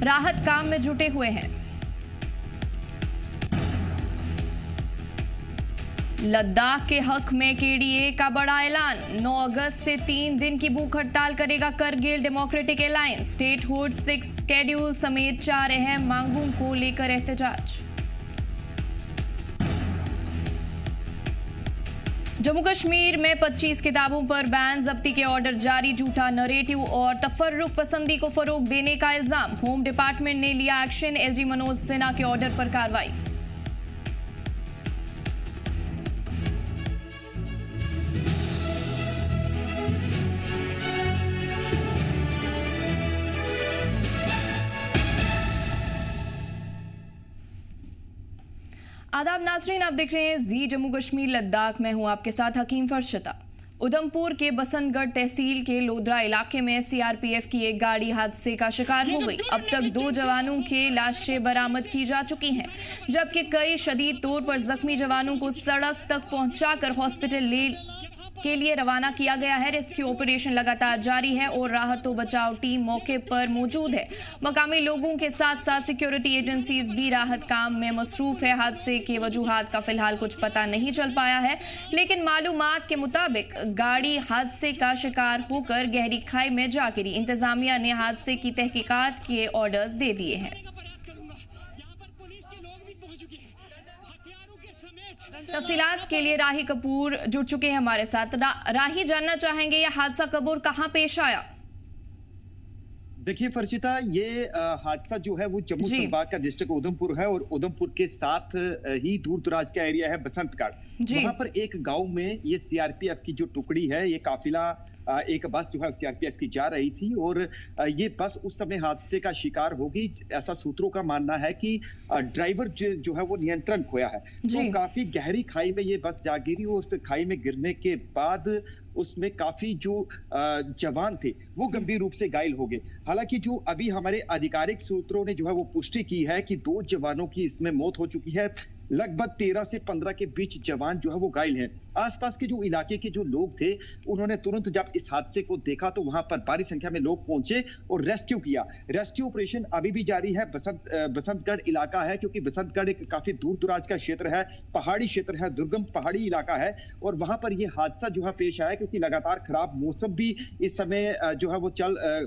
राहत काम में जुटे हुए हैं। लद्दाख के हक में केडीए का बड़ा ऐलान। 9 अगस्त से 3 दिन की भूख हड़ताल करेगा Kargil democratic alliance. Statehood 6 schedule समेत 4 अहम मांगों को लेकर एहतजाज। जम्मू कश्मीर में 25 किताबों पर बैन, जब्ती के ऑर्डर जारी। झूठा नरेटिव और तफर्रुक पसंदी को फरोग देने का इल्जाम। होम डिपार्टमेंट ने लिया एक्शन। एलजी मनोज सिन्हा के ऑर्डर पर कार्रवाई। आदाब नाज़रीन, आप देख रहे हैं जी जम्मू कश्मीर लद्दाख। मैं हूं आपके साथ हकीम फरशता। उधमपुर के बसंतगढ़ तहसील के लोधरा इलाके में सीआरपीएफ की एक गाड़ी हादसे का शिकार हो गई। अब तक 2 जवानों की लाशें बरामद की जा चुकी हैं, जबकि कई शदीद तौर पर जख्मी जवानों को सड़क तक पहुंचाकर हॉस्पिटल के लिए रवाना किया गया है। रेस्क्यू ऑपरेशन लगातार जारी है और राहत व बचाव टीम मौके पर मौजूद है। मकामी लोगों के साथ साथ सिक्योरिटी एजेंसीज भी राहत काम में मसरूफ है। हादसे के वजूहात का फिलहाल कुछ पता नहीं चल पाया है, लेकिन मालूमात के मुताबिक गाड़ी हादसे का शिकार होकर गहरी खाई में जा गिरी। इंतजामिया ने हादसे की तहकीकात के ऑर्डर्स दे दिए हैं। तफसीलात के लिए राही कपूर जुड़ चुके हैं हमारे साथ। राही, जानना चाहेंगे यह हादसा कब और कहां पेश आया? देखिए फरशिता, ये हादसा जो है वो जम्मू संभाग का डिस्ट्रिक्ट उधमपुर है और उधमपुर के साथ ही दूर दराज का एरिया है बसंतगढ़। वहां पर एक गांव में ये सीआरपीएफ की जो टुकड़ी है, ये काफिला एक बस जो है सीआरपीएफ की जा रही थी और ये बस उस समय हादसे का शिकार हो गई। ऐसा सूत्रों का मानना है कि ड्राइवर जो है वो नियंत्रण खोया है, तो काफी गहरी खाई में ये बस जा गिरी और उस खाई में गिरने के बाद उसमें काफी जो जवान थे वो गंभीर रूप से घायल हो गए। हालांकि जो अभी हमारे आधिकारिक सूत्रों ने जो है वो पुष्टि की है कि 2 जवानों की इसमें मौत हो चुकी है। लगभग 13 से 15 के बीच जवान जो है वो घायल हैं। आसपास के जो इलाके के जो लोग थे, उन्होंने तुरंत जब इस हादसे को देखा तो वहां पर भारी संख्या में लोग पहुंचे और रेस्क्यू किया। रेस्क्यू ऑपरेशन अभी भी जारी है। बसंतगढ़ इलाका है, क्योंकि बसंतगढ़ एक काफी दूर दराज का क्षेत्र है, पहाड़ी क्षेत्र है, दुर्गम पहाड़ी इलाका है और वहां पर यह हादसा जो है पेश आया, क्योंकि लगातार खराब मौसम भी इस समय जो है वो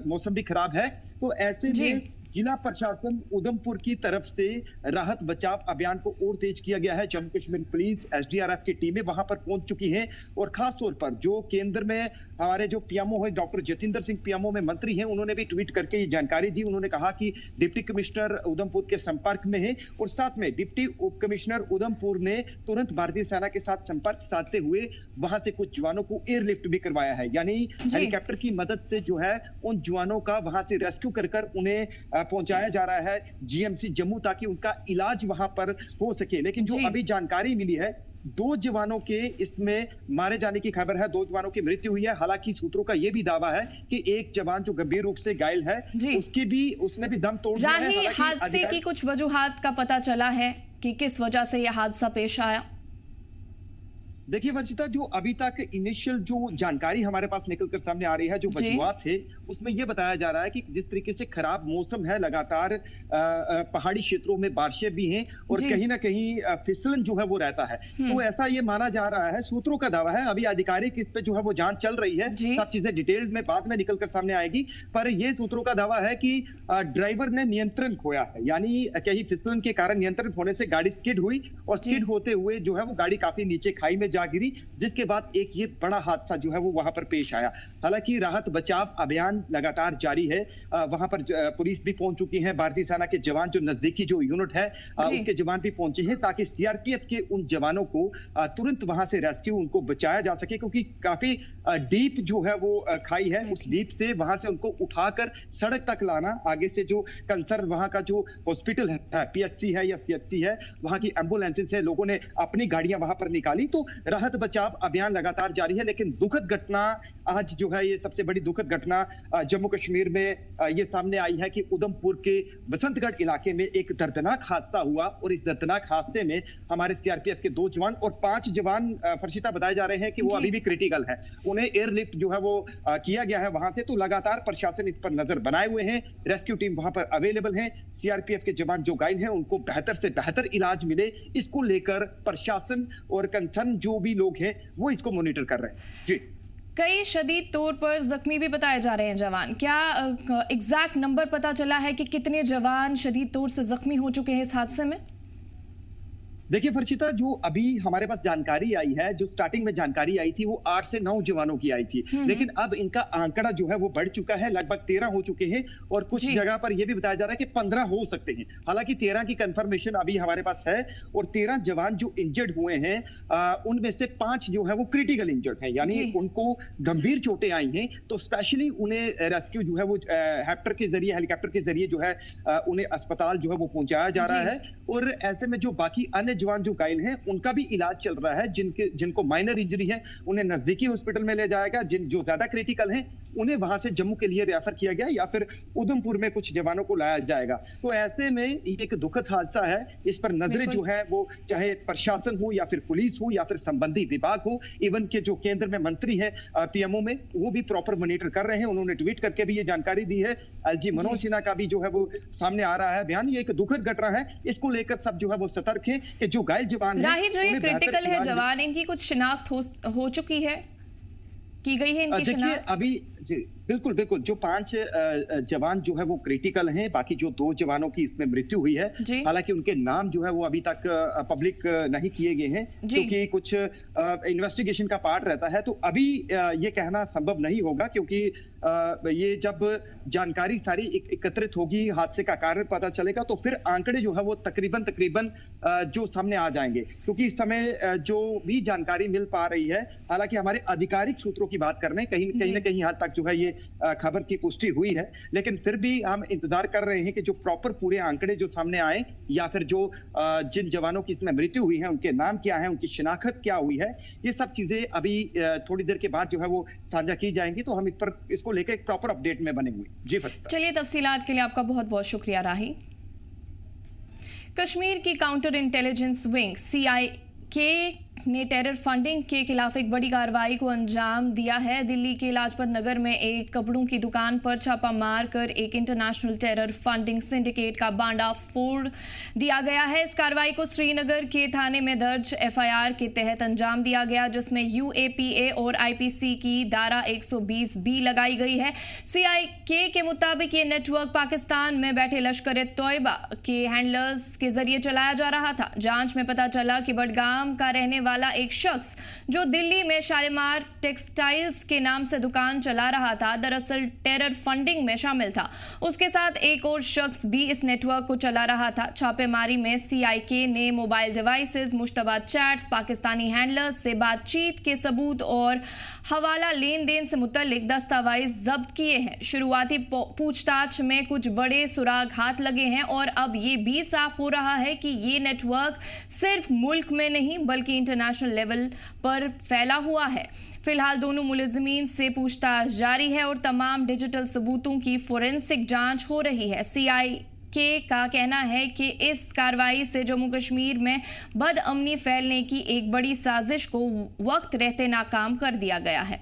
मौसम भी खराब है। तो ऐसे में जिला प्रशासन उधमपुर की तरफ से राहत बचाव अभियान को और तेज किया गया है। जम्मू कश्मीर पुलिस, एसडीआरएफ की टीमें वहां पर पहुंच चुकी हैं और खास तौर पर जो केंद्र में हमारे जो पीएमओ है डॉक्टर जतिंदर सिंह, पीएमओ में मंत्री हैं, उन्होंने भी ट्वीट करके ये जानकारी दी। उन्होंने कहा कि डिप्टी कमिश्नर उधमपुर के संपर्क में है और साथ में डिप्टी उप कमिश्नर उधमपुर ने तुरंत भारतीय सेना के साथ संपर्क साधते हुए वहां से कुछ जवानों को एयरलिफ्ट भी करवाया है, यानी हेलीकॉप्टर की मदद से जो है उन जवानों का वहां से रेस्क्यू कर उन्हें पहुंचाया जा रहा है जीएमसी जम्मू, ताकि उनका इलाज वहां पर हो सके। लेकिन जो अभी जानकारी मिली है, 2 जवानों के इसमें मारे जाने की खबर है, 2 जवानों की मृत्यु हुई है। हालांकि सूत्रों का यह भी दावा है कि एक जवान जो गंभीर रूप से घायल है उसने भी दम तोड़ दिया है। हादसे की कुछ वजूहात का पता चला है कि किस वजह से यह हादसा पेश आया? देखिए वर्षिता, जो अभी तक इनिशियल जो जानकारी हमारे पास निकलकर सामने आ रही है, जो वजूहात थे उसमें यह बताया जा रहा है कि जिस तरीके से खराब मौसम है, लगातार पहाड़ी क्षेत्रों में बारिशें भी हैं और कहीं ना कहीं फिसलन जो है वो रहता है, तो ऐसा ये माना जा रहा है। सूत्रों का दावा है, अभी आधिकारिक इस पे जो है वो जांच चल रही है, सब चीजें डिटेल में बाद में निकलकर सामने आएगी, पर यह सूत्रों का दावा है कि ड्राइवर ने नियंत्रण खोया है, यानी कहीं फिसलन के कारण नियंत्रण खोने से गाड़ी स्किड हुई और स्किड होते हुए जो है वो गाड़ी काफी नीचे खाई में जा गिरी, जिसके बाद एक ये बड़ा हादसा जो है वो वहां पर पेश आया। हालांकि राहत बचाव अभियान लगातार जारी है, वहां पर पुलिस भी पहुंच चुकी है, भारतीय सेना के जवान जो नजदीकी जो यूनिट है उसके जवान भी पहुंचे हैं, ताकि सीआरपीएफ के उन जवानों को तुरंत वहां से रेस्क्यू उनको बचाया जा सके, क्योंकि काफी डीप जो है वो खाई है। उस डीप से वहां से उनको उठाकर सड़क तक लाना, आगे से जो कंसर्न वहां का जो हॉस्पिटल है, पीएचसी है या सीएचसी है, वहां की एम्बुलेंसेस है, लोगों ने अपनी गाड़ियां वहां पर निकाली। तो राहत बचाव अभियान लगातार जारी है। लेकिन दुखद घटना आज जो है, ये सबसे बड़ी दुखद घटना जम्मू कश्मीर में ये सामने आई है कि उधमपुर के बसंतगढ़ इलाके में एक दर्दनाक हादसा हुआ और इस दर्दनाक हादसे में हमारे सीआरपीएफ के 2 जवान और 5 जवान फर्शिता बताए जा रहे हैं कि वो अभी भी क्रिटिकल है। उन्हें एयरलिफ्ट जो है वो किया गया है वहां से। तो लगातार प्रशासन इस पर नजर बनाए हुए हैं, रेस्क्यू टीम वहां पर अवेलेबल है। सीआरपीएफ के जवान जो घायल हैं उनको बेहतर से बेहतर इलाज मिले, इसको लेकर प्रशासन और कंसर्न जो भी लोग हैं वो इसको मॉनिटर कर रहे हैं। जी, कई शदीद तौर पर जख्मी भी बताए जा रहे हैं जवान। क्या एग्जैक्ट नंबर पता चला है कि कितने जवान शदीद तौर से जख्मी हो चुके हैं इस हादसे में? देखिए फर्शिता, जो अभी हमारे पास जानकारी आई है, जो स्टार्टिंग में जानकारी आई थी वो 8 से 9 जवानों की आई थी। लेकिन अब इनका आंकड़ा जो है वो बढ़ चुका है, लगभग 13 हो चुके हैं और कुछ जगह पर यह भी बताया जा रहा है कि 15 हो सकते हैं। हालांकि 13 की कंफर्मेशन अभी हमारे पास है और 13 जवान जो इंजर्ड हुए हैं उनमें से 5 जो है वो क्रिटिकल इंजर्ड हैं, यानी उनको गंभीर चोटें आई हैं। तो स्पेशली उन्हें रेस्क्यू जो है वो हेलीकॉप्टर के जरिए जो है उन्हें अस्पताल जो है वो पहुंचाया जा रहा है। और ऐसे में जो बाकी अन्य जवान जो घायल हैं उनका भी इलाज चल रहा है। जिनको माइनर इंजरी है उन्हें नजदीकी हॉस्पिटल में ले जाएगा, जो ज्यादा क्रिटिकल हैं उन्हें वहां से जम्मू के लिए रेफर किया गया या फिर उधमपुर में कुछ जवानों को लाया जाएगा। तो ऐसे में एक दुखद हादसा है, इस पर नजरें जो है वो चाहे प्रशासन हो या फिर पुलिस हो या फिर संबंधित विभाग हो, इवन के जो केंद्र में मंत्री हैं पीएमओ में, वो भी प्रॉपर मॉनिटर कर रहे हैं। उन्होंने ट्वीट करके भी ये जानकारी दी है। एलजी मनोज सिन्हा का भी जो है वो सामने आ रहा है बयान। ये एक दुखद घटना है, इसको लेकर सब जो है वो सतर्क है कि जो घायल जवान राही जो ये क्रिटिकल है जवान, इनकी कुछ शिनाख्त हो चुकी है, की गई है इनकी शिनाख्त? अभी जी बिल्कुल बिल्कुल, जो 5 जवान जो है वो क्रिटिकल हैं, बाकी जो 2 जवानों की इसमें मृत्यु हुई है। हालांकि उनके नाम जो है वो अभी तक पब्लिक नहीं किए गए हैं क्योंकि कुछ इन्वेस्टिगेशन का पार्ट रहता है। तो अभी ये कहना संभव नहीं होगा क्योंकि ये जब जानकारी सारी एकत्रित होगी, हादसे का कारण पता चलेगा, तो फिर आंकड़े जो है वो तकरीबन जो सामने आ जाएंगे। क्योंकि इस समय जो भी जानकारी मिल पा रही है, हालांकि हमारे आधिकारिक सूत्रों की बात कर रहे हैं, कहीं ना कहीं हद तक जो है ये खबर की पुष्टि हुई है, लेकिन फिर भी हम इंतजार कर रहे हैं कि जो प्रॉपर पूरे आंकड़े जो सामने आए या फिर जो जिन जवानों की इसमें मृत्यु हुई है उनके नाम क्या है, उनकी शिनाख्त क्या हुई है, ये सब चीजें अभी थोड़ी देर के बाद जो है वो साझा की जाएंगी। तो हम इसको लेकर एक प्रॉपर अपडेट में बने हुए। जी चलिए, तफसीलात के लिए आपका बहुत बहुत शुक्रिया राही। कश्मीर की काउंटर इंटेलिजेंस विंग CIK ने टेरर फंडिंग के खिलाफ एक बड़ी कार्रवाई को अंजाम दिया है। दिल्ली के लाजपत नगर में एक कपड़ों की दुकान पर छापा मारकर एक इंटरनेशनल टेरर फंडिंग सिंडिकेट का बांडा फोड़ दिया गया है। इस कार्रवाई को श्रीनगर के थाने में दर्ज FIR के तहत अंजाम दिया गया, जिसमें UAPA और IPC की धारा 120B लगाई गई है। CIK के मुताबिक ये नेटवर्क पाकिस्तान में बैठे लश्कर-ए-तोयबा के हैंडलर्स के जरिए चलाया जा रहा था। जांच में पता चला कि बडगाम का रहने वाला एक शख्स जो दिल्ली में शालीमार टेक्सटाइल्स के नाम से दुकान चला रहा था, दरअसल टेरर फंडिंग में शामिल था। उसके साथ एक और शख्स भी इस नेटवर्क को चला रहा था। छापेमारी में CIK ने mobile devices, Mushtaba chats, Pakistani handlers से बातचीत के सबूत और हवाला लेन देन से मुतल्लिक दस्तावेज जब्त किए हैं। शुरुआती पूछताछ में कुछ बड़े सुराग हाथ लगे हैं और अब ये भी साफ हो रहा है कि ये नेटवर्क सिर्फ मुल्क में नहीं बल्कि इंटरनेशनल लेवल पर फैला हुआ है। फिलहाल दोनों मुलजिमीन से पूछताछ जारी है और तमाम डिजिटल सबूतों की फोरेंसिक जांच हो रही है। CIK का कहना है कि इस कार्रवाई से जम्मू कश्मीर में बदअमनी फैलने की एक बड़ी साजिश को वक्त रहते नाकाम कर दिया गया है।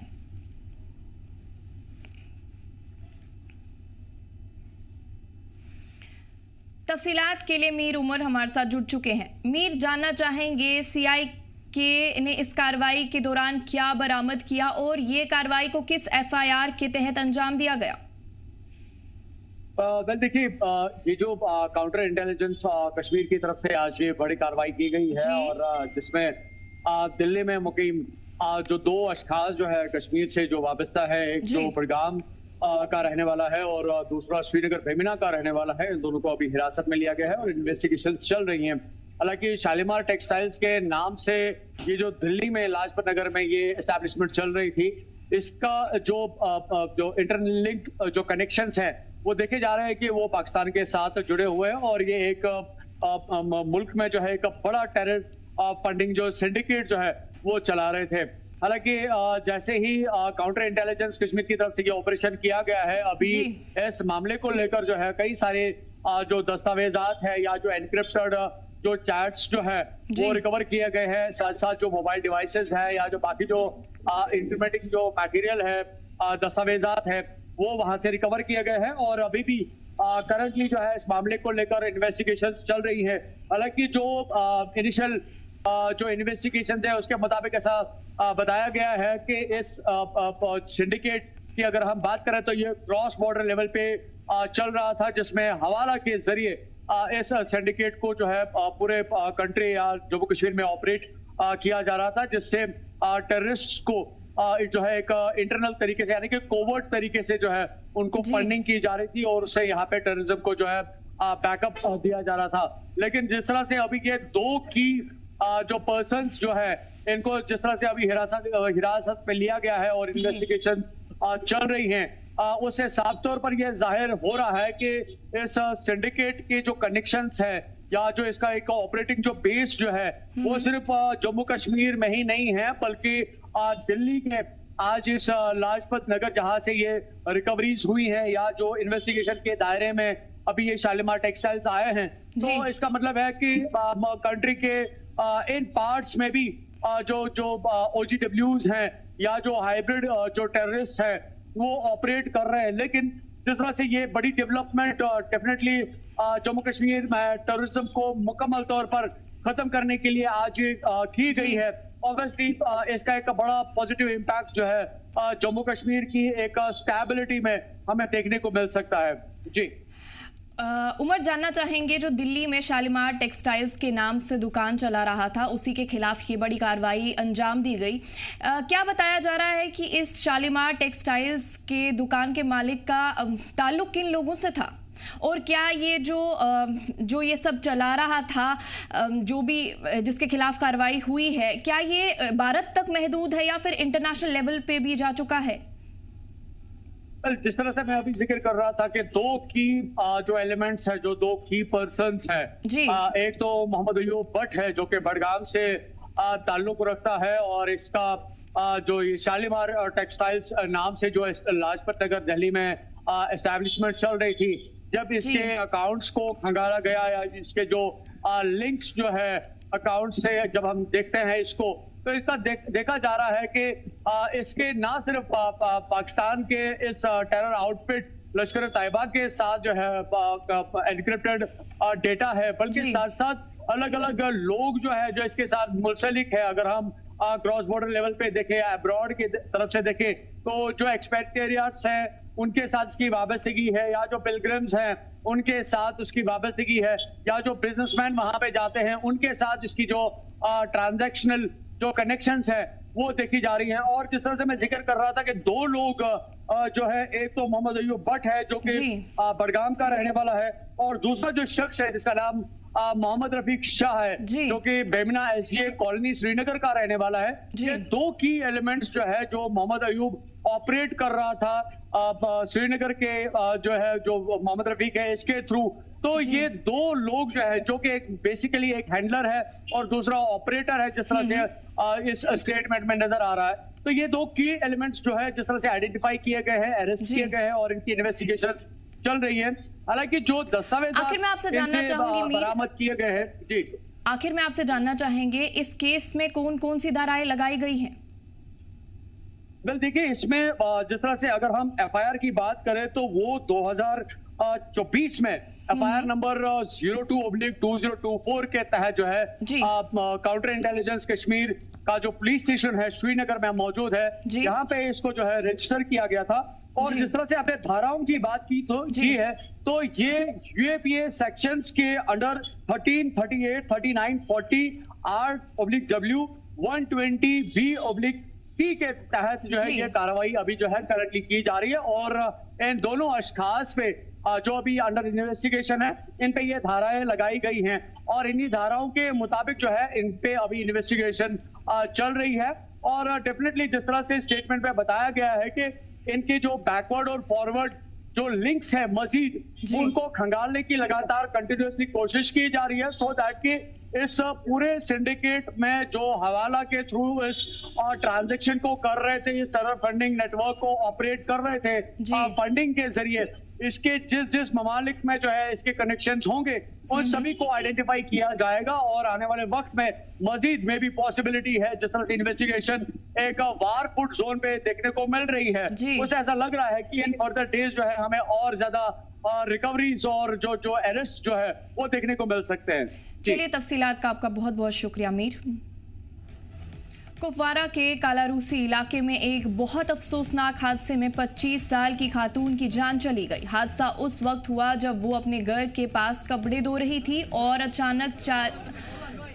तफसीलात के लिए मीर उमर हमारे साथ जुड़ चुके हैं। मीर, जानना चाहेंगे CIK ने इस कार्रवाई के दौरान क्या बरामद किया और ये कार्रवाई को किस FIR के तहत अंजाम दिया गया? वेल देखिए, ये जो काउंटर इंटेलिजेंस कश्मीर की तरफ से आज ये बड़ी कार्रवाई की गई है और जिसमें दिल्ली में मुकीम जो 2 अशखास जो है कश्मीर से जो वाबस्ता है, एक जो बडगाम का रहने वाला है और दूसरा श्रीनगर बेमिना का रहने वाला है, इन दोनों को अभी हिरासत में लिया गया है और इन्वेस्टिगेशन चल रही हैं। हालांकि शालीमार टेक्सटाइल्स के नाम से ये जो दिल्ली में लाजपत नगर में ये एस्टैब्लिशमेंट चल रही थी, इसका जो इंटरलिंक जो कनेक्शंस हैं वो देखे जा रहे हैं कि वो पाकिस्तान के साथ जुड़े हुए हैं और ये एक मुल्क में जो है एक बड़ा टेरर फंडिंग जो सिंडिकेट जो है वो चला रहे थे। हालांकि जैसे ही काउंटर इंटेलिजेंस कश्मीर की तरफ से ये ऑपरेशन किया गया है, अभी इस मामले को लेकर जो है कई सारे जो दस्तावेजात है या जो एनक्रिप्टेड जो चैट्स जो है वो रिकवर किए गए हैं, साथ साथ जो मोबाइल डिवाइसेस है या जो बाकी जो इंटरनेटिंग जो मटेरियल है, दस्तावेजात है, वो वहां से रिकवर किए गए हैं। और अभी भी करंटली जो है इस मामले को लेकर इन्वेस्टिगेशन चल रही है। हालांकि जो इनिशियल जो इन्वेस्टिगेशन है उसके मुताबिक ऐसा बताया गया है कि इस सिंडिकेट की अगर हम बात करें तो ये क्रॉस बॉर्डर लेवल पे चल रहा था, जिसमें हवाला के जरिए इस सिंडिकेट को जो है पूरे कंट्री या जम्मू कश्मीर में ऑपरेट किया जा रहा था, जिससे टेररिस्ट को जो है एक इंटरनल तरीके से यानी कि कोवर्ट तरीके से जो है उनको फंडिंग की जा रही थी और उससे यहाँ पे टेररिज्म को जो है बैकअप दिया जा रहा था। लेकिन जिस तरह से अभी ये दो की जो पर्सन्स जो है इनको जिस तरह से अभी हिरासत में लिया गया है और इन्वेस्टिगेशंस चल रही हैं, उससे साफ तौर पर यह जाहिर हो रहा है कि इस सिंडिकेट के जो कनेक्शंस है या जो इसका एक ऑपरेटिंग जो बेस जो है वो सिर्फ जम्मू कश्मीर में ही नहीं है, बल्कि दिल्ली के आज इस लाजपत नगर जहां से ये रिकवरीज हुई हैं या जो इन्वेस्टिगेशन के दायरे में अभी ये शालीमार टेक्सटाइल्स आए हैं, तो इसका मतलब है कि कंट्री के इन पार्ट्स में भी जो OGWs हैं या जो हाइब्रिड जो टेररिस्ट है वो ऑपरेट कर रहे हैं। लेकिन जिस तरह से ये बड़ी डेवलपमेंट डेफिनेटली जम्मू कश्मीर में टेररिज्म को मुकम्मल तौर पर खत्म करने के लिए आज की गई है, ऑब्वियसली इसका एक बड़ा पॉजिटिव इम्पैक्ट जो है जम्मू कश्मीर की एक स्टेबिलिटी में हमें देखने को मिल सकता है। जी उमर, जानना चाहेंगे जो दिल्ली में शालीमार टेक्सटाइल्स के नाम से दुकान चला रहा था उसी के खिलाफ ये बड़ी कार्रवाई अंजाम दी गई। क्या बताया जा रहा है कि इस शालीमार टेक्सटाइल्स के दुकान के मालिक का ताल्लुक किन लोगों से था और क्या ये जो ये सब चला रहा था, जो भी जिसके खिलाफ कार्रवाई हुई है, क्या ये भारत तक महदूद है या फिर इंटरनेशनल लेवल पे भी जा चुका है? जिस तरह से मैं अभी जिक्र कर रहा था कि दो की जो एलिमेंट्स है, जो दो की पर्सन्स है, एक तो मोहम्मद अयूब भट्ट है जो कि बडगाम से ताल्लुक रखता है और इसका जो ये शालीमार टेक्सटाइल्स नाम से जो लाजपत नगर दिल्ली में एस्टैब्लिशमेंट चल रही थी, जब इसके अकाउंट्स को खंगाला गया या इसके जो लिंक्स जो है अकाउंट से जब हम देखते हैं इसको, तो इसका देखा जा रहा है कि इसके ना सिर्फ पाकिस्तान के इस टेरर आउटफिट लश्कर तैयबा के साथ जो है एनक्रिप्टेड डेटा है, बल्कि साथ साथ अलग अलग लोग जो है जो इसके साथ मुंसलिक है। अगर हम क्रॉस बॉर्डर लेवल पे देखें या अब्रॉड की तरफ से देखें तो जो एक्सपेट्रियट्स हैं उनके साथ इसकी वाबस्तगी है, या जो पिलग्रिम्स हैं उनके साथ उसकी वाबस्तगी है, या जो बिजनेसमैन वहां पे जाते हैं उनके साथ इसकी जो ट्रांजैक्शनल जो कनेक्शंस है वो देखी जा रही हैं। और जिस तरह से मैं जिक्र कर रहा था कि दो लोग जो है, एक तो मोहम्मद अयूब भट्ट है जो कि बडगाम का रहने वाला है और दूसरा जो शख्स है जिसका नाम मोहम्मद रफीक शाह है जो कि बेमिना SGA कॉलोनी श्रीनगर का रहने वाला है। ये दो की एलिमेंट्स जो है जो मोहम्मद अयूब ऑपरेट कर रहा था श्रीनगर के जो है जो मोहम्मद रफीक है इसके थ्रू, तो ये दो लोग जो है जो कि बेसिकली एक हैंडलर है और दूसरा ऑपरेटर है, जिस तरह से इस स्टेटमेंट में नजर आ रहा है। तो ये दो की एलिमेंट्स जो है जिस तरह से आइडेंटिफाई किए गए हैं, अरेस्ट किए गए हैं और इनकी इन्वेस्टिगेशन चल रही है। हालांकि जो दस्तावेज आखिर मैं आपसे जानना चाहूंगी बरामद किए गए हैं, जी आखिर में आपसे जानना चाहेंगे इस केस में कौन कौन सी धाराएं लगाई गई हैं? वेल देखिए, इसमें जिस तरह से अगर हम FIR की बात करें तो वो 2024 में FIR नंबर 02/2024 के तहत जो है काउंटर इंटेलिजेंस कश्मीर का जो पुलिस स्टेशन है श्रीनगर में मौजूद है, यहाँ पे इसको जो है रजिस्टर किया गया था। और जिस तरह से आपने धाराओं की बात की तो ये है, तो ये UAPA सेक्शंस के अंडर 13, 38, 39, 40 R/W 120 V/C के तहत जो है ये कार्रवाई अभी जो है करंटली की जा रही है। और इन दोनों अशखास पे जो अभी अंडर इन्वेस्टिगेशन है इन पे ये धाराएं लगाई गई हैं और इन्हीं धाराओं के मुताबिक जो है इन पे अभी इन्वेस्टिगेशन चल रही है। और डेफिनेटली जिस तरह से स्टेटमेंट में बताया गया है कि इनके जो बैकवर्ड और फॉरवर्ड जो लिंक्स है मजीद उनको खंगालने की लगातार कंटिन्यूअसली कोशिश की जा रही है, सो दैट कि इस पूरे सिंडिकेट में जो हवाला के थ्रू इस ट्रांजैक्शन को कर रहे थे, इस टेरर फंडिंग नेटवर्क को ऑपरेट कर रहे थे, फंडिंग के जरिए इसके जिस ममालिक में जो है इसके कनेक्शंस होंगे उन सभी को आइडेंटिफाई किया जाएगा और आने वाले वक्त में मजीद में भी पॉसिबिलिटी है, जिस तरह से इन्वेस्टिगेशन एक वार फुट जोन पे देखने को मिल रही है, उसे ऐसा लग रहा है कि इन फर्दर डेज जो है हमें और ज्यादा रिकवरीज और जो अरेस्ट जो है वो देखने को मिल सकते हैं। चलिए, तफसीलात का आपका बहुत बहुत शुक्रिया अमीर। कुपवारा के कालारूसी इलाके में एक बहुत अफसोसनाक हादसे में 25 साल की खातून की जान चली गई। हादसा उस वक्त हुआ जब वो अपने घर के पास कपड़े धो रही थी और अचानक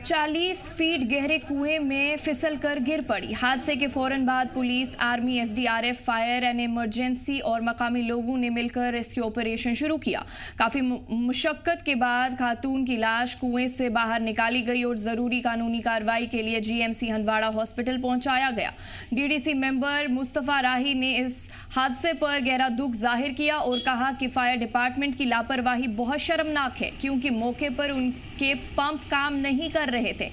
40 फीट गहरे कुएं में फिसल कर गिर पड़ी। हादसे के फौरन बाद police, army, SDRF, fire and emergency और मकामी लोगों ने मिलकर रेस्क्यू ऑपरेशन शुरू किया। काफी मुशक्कत के बाद खातून की लाश कुएं से बाहर निकाली गई और जरूरी कानूनी कार्रवाई के लिए जीएमसी हंदवाड़ा हॉस्पिटल पहुंचाया गया। डीडीसी मेंबर मुस्तफा राही ने इस हादसे पर गहरा दुख जाहिर किया और कहा कि फायर डिपार्टमेंट की लापरवाही बहुत शर्मनाक है, क्योंकि मौके पर उनके पंप काम नहीं कर रहे थे।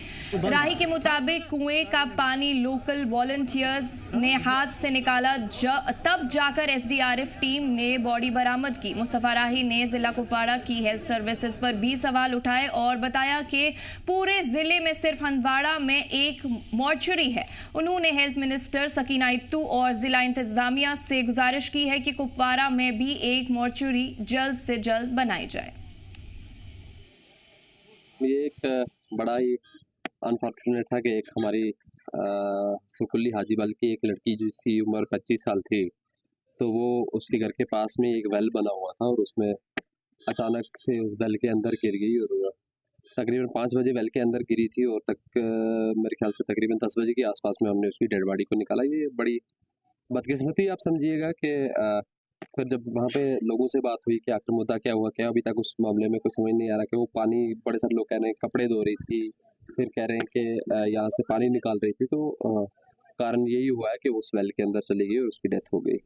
राही के मुताबिक कुएं का पानी लोकल वॉलंटियर्स ने हाथ से निकाला, तब जाकर एसडीआरएफ टीम ने बॉडी बरामद की। मुस्तफा राही ने जिला कुपवाड़ा की हेल्थ सर्विसेज पर भी सवाल उठाए और बताया कि पूरे जिले में सिर्फ हंदवाड़ा में एक मॉर्चरी है। उन्होंने हेल्थ मिनिस्टर सकीना इत्तू और जिला इंतजामिया से गुजारिश की है कि कुपवाड़ा में भी एक मॉर्चरी जल्द से जल्द बनाई जाए। ये एक बड़ा ही अनफॉर्चुनेट था कि एक हमारी सुकुल्ली हाजी बल की एक लड़की जिसकी उम्र 25 साल थी, तो वो उसके घर के पास में एक वेल बना हुआ था और उसमें अचानक से उस वेल के अंदर गिर गई और तकरीबन 5 बजे वेल के अंदर गिरी थी और मेरे ख्याल से तकरीबन 10 बजे के आसपास में हमने उसकी डेड बॉडी को निकाला। ये बड़ी बदकिस्मती आप समझिएगा कि फिर जब वहाँ पे लोगों से बात हुई कि आखिर मुद्दा क्या हुआ, क्या अभी तक उस मामले में कुछ समझ नहीं आ रहा कि वो पानी, बड़े सारे लोग कह रहे हैं कपड़े धो रही थी, फिर कह रहे हैं कि यहाँ से पानी निकाल रही थी, तो कारण यही हुआ है कि वो उस वेल के अंदर चली गई और उसकी डेथ हो गई।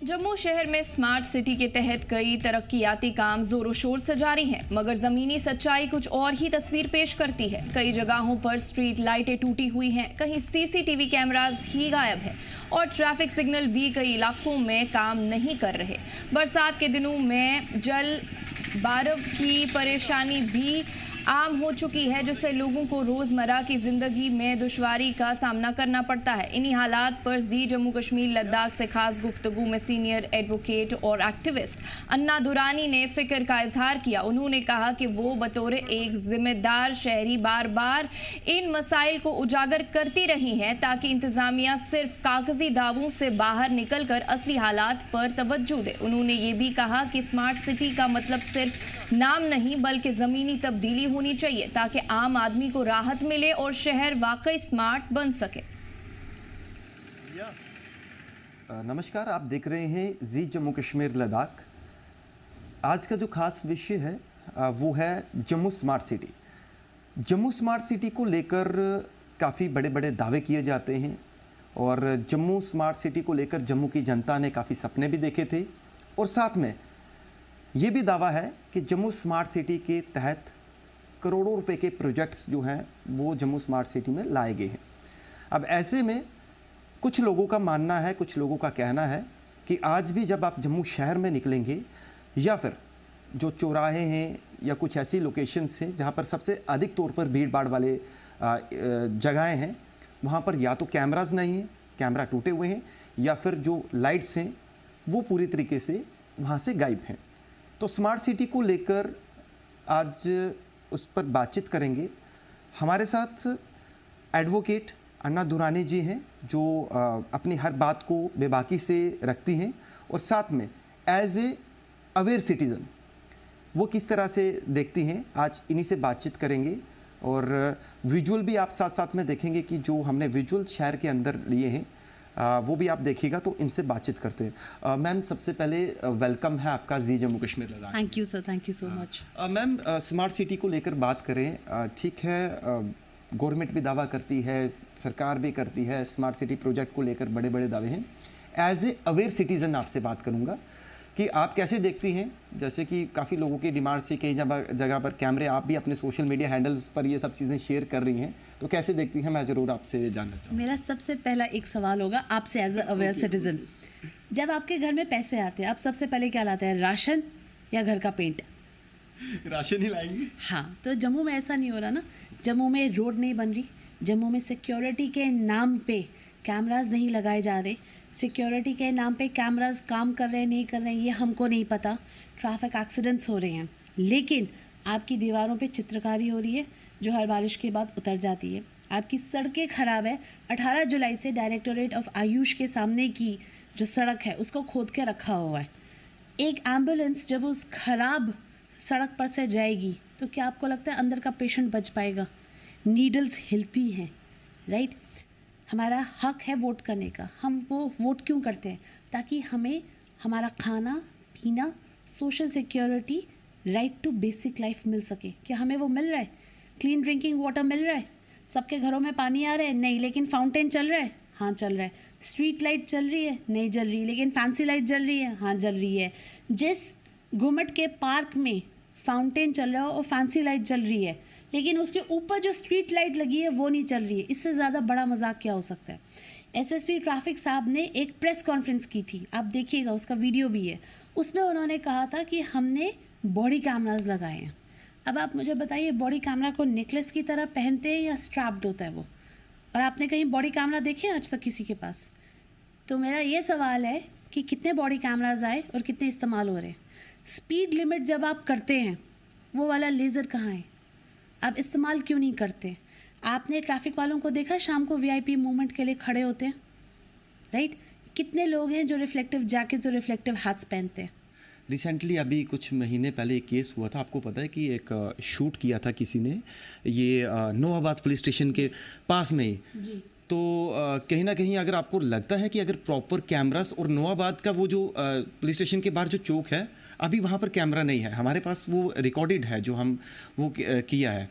जम्मू शहर में स्मार्ट सिटी के तहत कई तरक्कियाती काम जोरों शोर से जारी हैं, मगर जमीनी सच्चाई कुछ और ही तस्वीर पेश करती है। कई जगहों पर स्ट्रीट लाइटें टूटी हुई हैं, कहीं सीसीटीवी कैमरास ही गायब है और ट्रैफिक सिग्नल भी कई इलाकों में काम नहीं कर रहे। बरसात के दिनों में जल बारव की परेशानी भी आम हो चुकी है, जिससे लोगों को रोजमर्रा की जिंदगी में दुश्वारी का सामना करना पड़ता है। इन्हीं हालात पर जी जम्मू कश्मीर लद्दाख से खास गुफ्तगू में सीनियर एडवोकेट और एक्टिविस्ट अन्ना दुरानी ने फिक्र का इजहार किया। उन्होंने कहा कि वो बतौर एक जिम्मेदार शहरी बार बार इन मसाइल को उजागर करती रही हैं, ताकि इंतजामिया सिर्फ कागजी दावों से बाहर निकलकर असली हालात पर तवज्जो दे। उन्होंने ये भी कहा कि स्मार्ट सिटी का मतलब सिर्फ नाम नहीं, बल्कि जमीनी तब्दीली होनी चाहिए, ताकि आम आदमी को राहत मिले और शहर वाकई स्मार्ट बन सके। नमस्कार, आप देख रहे हैं जी जम्मू कश्मीर लद्दाख। आज का जो खास विषय है वो है Jammu smart city. Jammu smart city को लेकर काफ़ी बड़े बड़े दावे किए जाते हैं और जम्मू स्मार्ट सिटी को लेकर जम्मू की जनता ने काफ़ी सपने भी देखे थे और साथ में ये भी दावा है कि जम्मू स्मार्ट सिटी के तहत करोड़ों रुपए के प्रोजेक्ट्स जो हैं वो जम्मू स्मार्ट सिटी में लाए गए हैं। अब ऐसे में कुछ लोगों का मानना है, कुछ लोगों का कहना है कि आज भी जब आप जम्मू शहर में निकलेंगे या फिर जो चौराहे हैं या कुछ ऐसी लोकेशंस हैं जहाँ पर सबसे अधिक तौर पर भीड़ भाड़ वाले जगहें हैं, वहाँ पर या तो कैमराज नहीं हैं, कैमरा टूटे हुए हैं, या फिर जो लाइट्स हैं वो पूरी तरीके से वहाँ से गायब हैं। तो स्मार्ट सिटी को लेकर आज उस पर बातचीत करेंगे। हमारे साथ एडवोकेट अन्ना दुरानी जी हैं जो अपनी हर बात को बेबाकी से रखती हैं और साथ में एज ए अवेयर सिटीज़न वो किस तरह से देखती हैं, आज इन्हीं से बातचीत करेंगे। और विजुअल भी आप साथ साथ में देखेंगे कि जो हमने विजुअल शहर के अंदर लिए हैं वो भी आप देखिएगा, तो इनसे बातचीत करते हैं। मैम, सबसे पहले वेलकम है आपका जी Jammu Kashmir Ladakh. Thank you sir, thank you so much. Ma'am, smart city को लेकर बात करें, ठीक है, गवर्नमेंट भी दावा करती है, सरकार भी करती है, स्मार्ट सिटी प्रोजेक्ट को लेकर बड़े बड़े दावे हैं। एज ए अवेयर सिटीज़न आपसे बात करूंगा कि आप कैसे देखती हैं, जैसे कि काफ़ी लोगों की डिमांड से कई जगह पर कैमरे, आप भी अपने सोशल मीडिया हैंडल्स पर ये सब चीज़ें शेयर कर रही हैं, तो कैसे देखती हैं? मैं ज़रूर आपसे जानना चाहूँगा। मेरा सबसे पहला एक सवाल होगा आपसे एज अ अवेयर सिटीजन, जब आपके घर में पैसे आते हैं आप सबसे पहले क्या लाते हैं, राशन या घर का पेंट? राशन ही लाएंगे। हाँ, तो जम्मू में ऐसा नहीं हो रहा ना, जम्मू में रोड नहीं बन रही, जम्मू में सिक्योरिटी के नाम पे कैमरास नहीं लगाए जा रहे, सिक्योरिटी के नाम पे कैमरास काम कर रहे हैं नहीं कर रहे हैं ये हमको नहीं पता, ट्रैफिक एक्सीडेंट्स हो रहे हैं, लेकिन आपकी दीवारों पे चित्रकारी हो रही है जो हर बारिश के बाद उतर जाती है, आपकी सड़कें ख़राब है। 18 जुलाई से डायरेक्टोरेट ऑफ आयुष के सामने की जो सड़क है उसको खोद के रखा हुआ है। एक एम्बुलेंस जब उस ख़राब सड़क पर से जाएगी तो क्या आपको लगता है अंदर का पेशेंट बच पाएगा? नीडल्स हिलती हैं, राइट? हमारा हक है वोट करने का, हम वो वोट क्यों करते हैं? ताकि हमें हमारा खाना पीना, social security, right to basic life मिल सके। क्या हमें वो मिल रहा है? क्लीन ड्रिंकिंग वाटर मिल रहा है? सबके घरों में पानी आ रहा है? नहीं, लेकिन फाउंटेन चल रहा है? हाँ चल रहा है। स्ट्रीट लाइट चल रही है? नहीं जल रही, लेकिन फैंसी लाइट जल रही है? हाँ जल रही है। जिस घुमट के पार्क में फाउंटेन चल रहा है और फैंसी लाइट जल रही है, लेकिन उसके ऊपर जो स्ट्रीट लाइट लगी है वो नहीं चल रही है। इससे ज़्यादा बड़ा मजाक क्या हो सकता है? एसएसपी ट्रैफिक साहब ने एक प्रेस कॉन्फ्रेंस की थी, आप देखिएगा, उसका वीडियो भी है। उसमें उन्होंने कहा था कि हमने बॉडी कैमरास लगाए हैं। अब आप मुझे बताइए, बॉडी कैमरा को नेकलेस की तरह पहनते हैं या स्ट्रैप्ड होता है वो? और आपने कहीं बॉडी कैमरा देखे हैं आज तक किसी के पास? तो मेरा ये सवाल है कि कितने बॉडी कैमराज आए और कितने इस्तेमाल हो रहे हैं? स्पीड लिमिट जब आप करते हैं वो वाला लेज़र कहाँ है? आप इस्तेमाल क्यों नहीं करते? आपने ट्रैफिक वालों को देखा शाम को वीआईपी मूवमेंट के लिए खड़े होते हैं, राइट? कितने लोग हैं जो रिफ्लेक्टिव जैकेट्स और रिफ्लेक्टिव हैट्स पहनते हैं? रिसेंटली अभी कुछ महीने पहले एक केस हुआ था, आपको पता है कि एक शूट किया था किसी ने, ये नवाबाद पुलिस स्टेशन के पास में ही जी। तो कहीं ना कहीं अगर आपको लगता है कि अगर प्रॉपर कैमरास, और नवाबाद का वो जो पुलिस स्टेशन के बाहर जो चौक है अभी वहाँ पर कैमरा नहीं है, हमारे पास वो रिकॉर्डेड है जो हम वो किया है,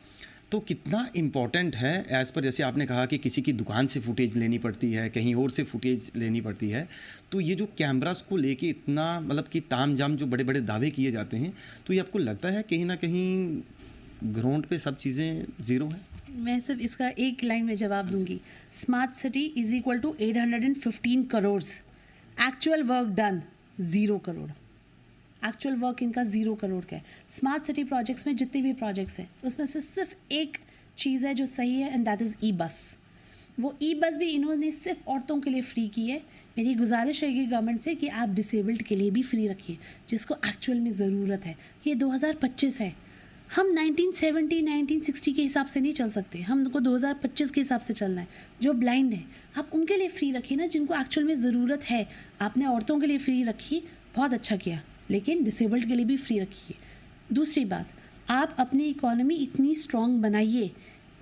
तो कितना इम्पॉर्टेंट है एज़ पर, जैसे आपने कहा कि किसी की दुकान से फुटेज लेनी पड़ती है, कहीं और से फुटेज लेनी पड़ती है, तो ये जो कैमरास को लेके इतना मतलब कि ताम जाम जो बड़े बड़े दावे किए जाते हैं, तो ये आपको लगता है कहीं ना कहीं ग्राउंड पे सब चीज़ें ज़ीरो है? मैं सिर्फ इसका एक लाइन में जवाब दूंगी। Smart city is equal to 815 crore, actual work done 0 crore. Actual work इनका 0 करोड़ का है। स्मार्ट सिटी प्रोजेक्ट्स में जितने भी प्रोजेक्ट्स हैं उसमें से सिर्फ एक चीज़ है जो सही है, एंड दैट इज़ ई बस। वो ई बस भी इन्होंने सिर्फ औरतों के लिए फ्री की है। मेरी गुजारिश रहेगी गवर्नमेंट से कि आप डिसेबल्ड के लिए भी फ्री रखिए, जिसको एक्चुअल में ज़रूरत है। ये 2025 है, हम 1970 1960 के हिसाब से नहीं चल सकते, हमको 2025 के हिसाब से चलना है। जो ब्लाइंड है आप उनके लिए फ्री रखिए ना, जिनको एक्चुअल में ज़रूरत है। आपने औरतों के लिए फ्री रखी, बहुत अच्छा किया, लेकिन डिसेबल्ड के लिए भी फ्री रखिए। दूसरी बात, आप अपनी इकोनॉमी इतनी स्ट्रॉन्ग बनाइए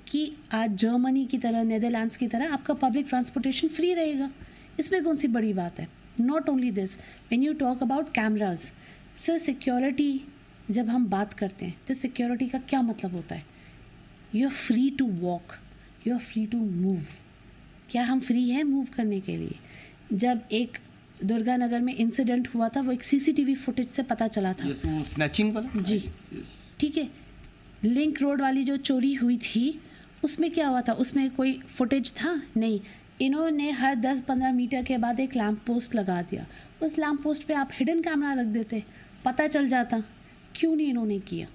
कि आज जर्मनी की तरह, नीदरलैंड्स की तरह आपका पब्लिक ट्रांसपोर्टेशन फ्री रहेगा। इसमें कौन सी बड़ी बात है? Not only this, when you talk about cameras, sir security जब हम बात करते हैं तो सिक्योरिटी का क्या मतलब होता है? You are free to walk, you are free to move. क्या हम फ्री हैं मूव करने के लिए? जब एक दुर्गानगर में इंसिडेंट हुआ था, वो एक सीसीटीवी फुटेज से पता चला था। yes, वो स्नैचिंग वाला? जी ठीक है। लिंक रोड वाली जो चोरी हुई थी उसमें क्या हुआ था? उसमें कोई फुटेज था? नहीं। इन्होंने हर 10-15 मीटर के बाद एक लैंप पोस्ट लगा दिया। उस लैंप पोस्ट पे आप हिडन कैमरा रख देते, पता चल जाता। क्यों नहीं इन्होंने किया?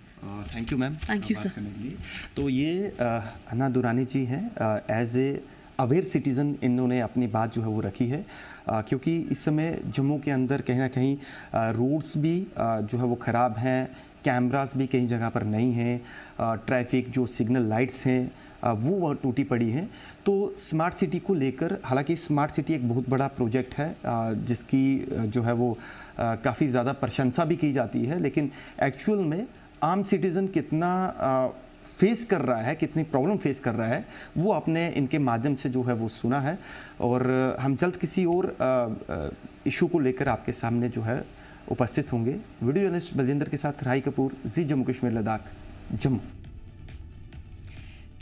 Thank you ma'am. Thank you sir. तो ये अन्ना दुरानी जी हैं, एज ए अवेयर सिटीज़न इन्होंने अपनी बात जो है वो रखी है, क्योंकि इस समय जम्मू के अंदर कहीं ना कहीं रोड्स भी जो है वो ख़राब हैं, कैमरास भी कई जगह पर नहीं हैं, ट्रैफिक जो सिग्नल लाइट्स हैं वो टूटी पड़ी हैं। तो स्मार्ट सिटी को लेकर, हालांकि स्मार्ट सिटी एक बहुत बड़ा प्रोजेक्ट है जिसकी जो है वो काफ़ी ज़्यादा प्रशंसा भी की जाती है, लेकिन एक्चुअल में आम सिटीज़न कितना फेस कर रहा है, कितनी प्रॉब्लम फेस कर रहा है, वो आपने इनके माध्यम से जो है वो सुना है। और हम जल्द किसी और इशू को लेकर आपके सामने जो है उपस्थित होंगे। वीडियो जर्नलिस्ट बलजिंदर के साथ राही कपूर, जी जम्मू कश्मीर लद्दाख, जम्मू।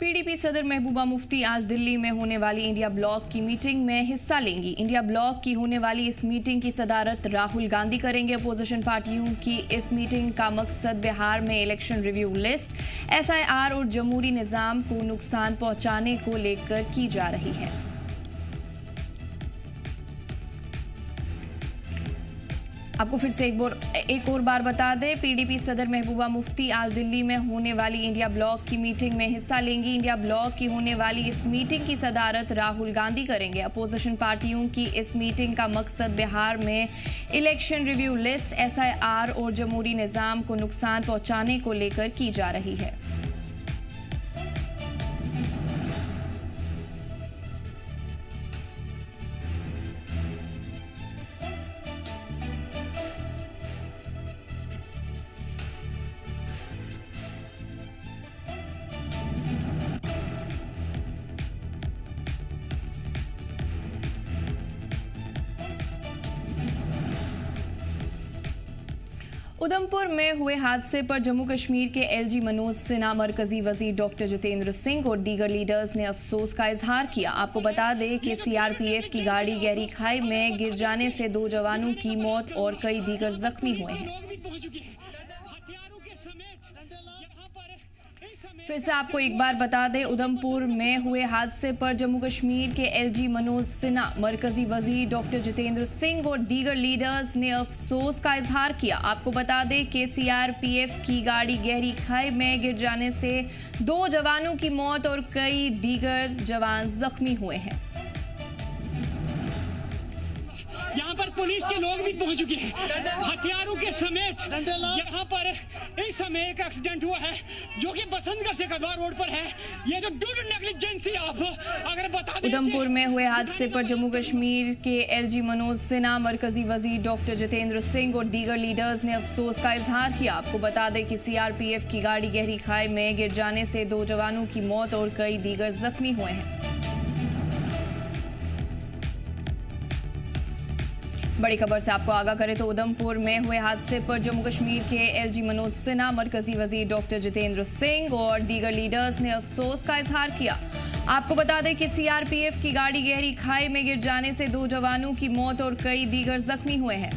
पीडीपी सदर महबूबा मुफ्ती आज दिल्ली में होने वाली इंडिया ब्लॉक की मीटिंग में हिस्सा लेंगी। इंडिया ब्लॉक की होने वाली इस मीटिंग की सदारत राहुल गांधी करेंगे। अपोजिशन पार्टियों की इस मीटिंग का मकसद बिहार में इलेक्शन रिव्यू लिस्ट, SIR और जमहूरी निजाम को नुकसान पहुंचाने को लेकर की जा रही है। आपको फिर से एक और बार बता दें, पीडीपी सदर महबूबा मुफ्ती आज दिल्ली में होने वाली इंडिया ब्लॉक की मीटिंग में हिस्सा लेंगी। इंडिया ब्लॉक की होने वाली इस मीटिंग की सदारत राहुल गांधी करेंगे। अपोजिशन पार्टियों की इस मीटिंग का मकसद बिहार में इलेक्शन रिव्यू लिस्ट, SIR और जमहूरी निजाम को नुकसान पहुंचाने को लेकर की जा रही है। उधमपुर में हुए हादसे पर जम्मू कश्मीर के LG मनोज सिन्हा, मरकजी वजीर डॉक्टर जितेंद्र सिंह और दीगर लीडर्स ने अफसोस का इजहार किया। आपको बता दें कि CRPF की गाड़ी गहरी खाई में गिर जाने से 2 जवानों की मौत और कई दीगर जख्मी हुए हैं। फिर से आपको एक बार बता दें, उधमपुर में हुए हादसे पर जम्मू कश्मीर के LG मनोज सिन्हा, मरकजी वजीर डॉक्टर जितेंद्र सिंह और दीगर लीडर्स ने अफसोस का इजहार किया। आपको बता दें कि CRPF की गाड़ी गहरी खाई में गिर जाने से 2 जवानों की मौत और कई दीगर जवान जख्मी हुए हैं। यहाँ पर पुलिस के लोग भी पहुंच चुके हैं हथियारों के समेत। यहाँ पर इस समय एक एक्सीडेंट हुआ है जो कि बसंतगढ़ से कदवा रोड पर है। ये जो ड्यू नेग्लिजेंसी आप अगर बता दें। उधमपुर में हुए हादसे पर जम्मू कश्मीर के LG मनोज सिन्हा, मरकजी वजीर डॉक्टर जितेंद्र सिंह और दीगर लीडर्स ने अफसोस का इजहार किया। आपको बता दें कि CRPF की गाड़ी गहरी खाई में गिर जाने से 2 जवानों की मौत और कई दीगर जख्मी हुए हैं। बड़ी खबर से आपको आगाह करें तो उधमपुर में हुए हादसे पर जम्मू कश्मीर के LG मनोज सिन्हा, मरकजी वजीर डॉक्टर जितेंद्र सिंह और दीगर लीडर्स ने अफसोस का इजहार किया। आपको बता दें कि CRPF की गाड़ी गहरी खाई में गिर जाने से 2 जवानों की मौत और कई दीगर जख्मी हुए हैं।